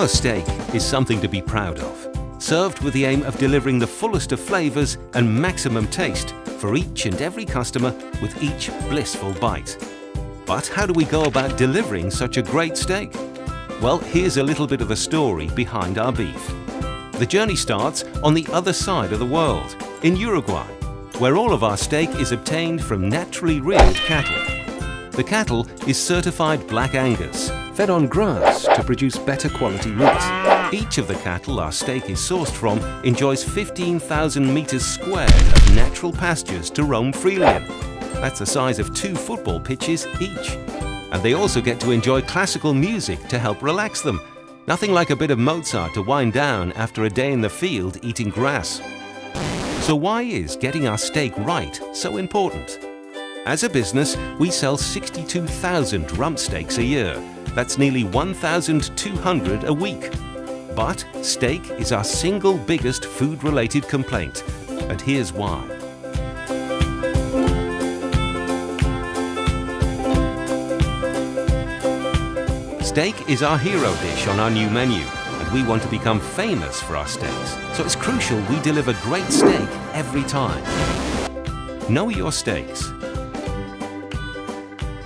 Our steak is something to be proud of, served with the aim of delivering the fullest of flavors and maximum taste for each and every customer with each blissful bite. But how do we go about delivering such a great steak? Well, here's a little bit of the story behind our beef. The journey starts on the other side of the world, in Uruguay, where all of our steak is obtained from naturally reared cattle. The cattle is certified Black Angus, fed on grass to produce better quality meat. Each of the cattle our steak is sourced from enjoys 15,000 meters squared of natural pastures to roam freely in. That's the size of 2 football pitches each. And they also get to enjoy classical music to help relax them. Nothing like a bit of Mozart to wind down after a day in the field eating grass. So why is getting our steak right so important? As a business, we sell 62,000 rump steaks a year. That's nearly 1,200 a week. But steak is our single biggest food-related complaint, and here's why. Steak is our hero dish on our new menu, and we want to become famous for our steaks. So it's crucial we deliver great steak every time. Know your steaks.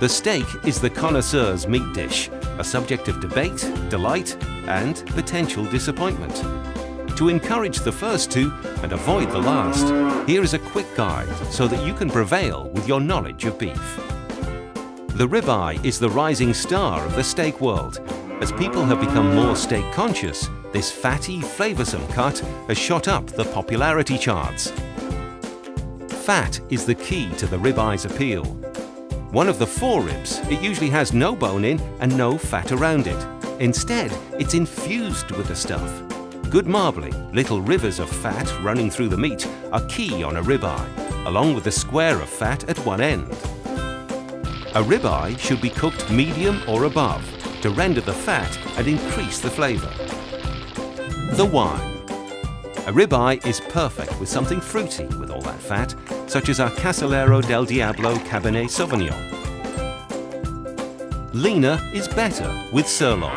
The steak is the connoisseur's meat dish, a subject of debate, delight, and potential disappointment. To encourage the first two and avoid the last, here is a quick guide so that you can prevail with your knowledge of beef. The ribeye is the rising star of the steak world. As people have become more steak conscious, this fatty, flavoursome cut has shot up the popularity charts. Fat is the key to the ribeye's appeal. One of the 4 ribs, it usually has no bone in and no fat around it. Instead, it's infused with the stuff. Good marbling, little rivers of fat running through the meat are key on a ribeye, along with a square of fat at one end. A ribeye should be cooked medium or above to render the fat and increase the flavour. The wine. A ribeye is perfect with something fruity with all that fat, such as our Casillero del Diablo Cabernet Sauvignon. Leaner is better with sirloin.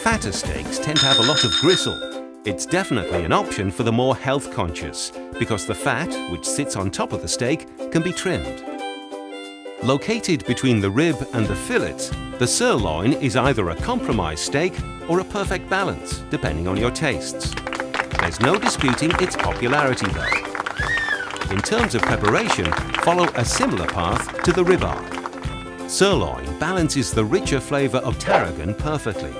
Fatter steaks tend to have a lot of gristle. It's definitely an option for the more health conscious, because the fat, which sits on top of the steak, can be trimmed. Located between the rib and the fillet, the sirloin is either a compromise steak or a perfect balance, depending on your tastes. There's no disputing its popularity though. In terms of preparation, follow a similar path to the ribeye. Sirloin balances the richer flavour of tarragon perfectly.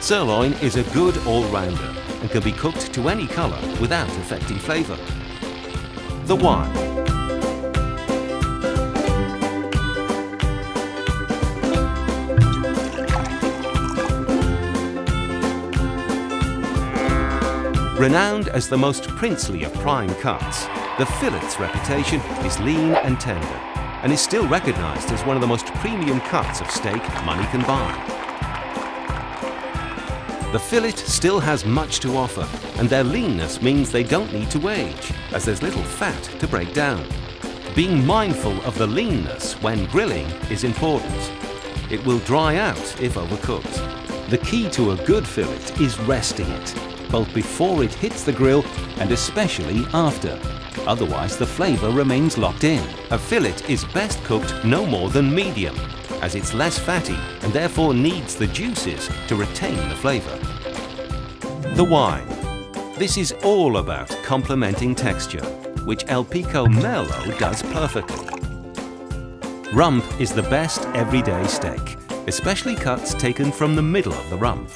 Sirloin is a good all-rounder and can be cooked to any colour without affecting flavour. The wine. Renowned as the most princely of prime cuts, the fillet's reputation is lean and tender, and is still recognised as one of the most premium cuts of steak money can buy. The fillet still has much to offer, and their leanness means they don't need to age, as there's little fat to break down. Being mindful of the leanness when grilling is important. It will dry out if overcooked. The key to a good fillet is resting it, both before it hits the grill and especially after. Otherwise, the flavour remains locked in. A fillet is best cooked no more than medium, as it's less fatty and therefore needs the juices to retain the flavour. The wine. This is all about complementing texture, which El Pico Merlot does perfectly. Rump is the best everyday steak, especially cuts taken from the middle of the rump.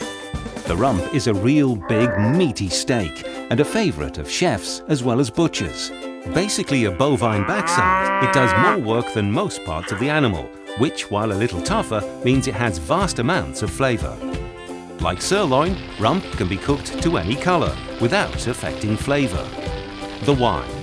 The rump is a real big, meaty steak and a favourite of chefs as well as butchers. Basically a bovine backside, it does more work than most parts of the animal, which, while a little tougher, means it has vast amounts of flavour. Like sirloin, rump can be cooked to any colour without affecting flavour. The wine.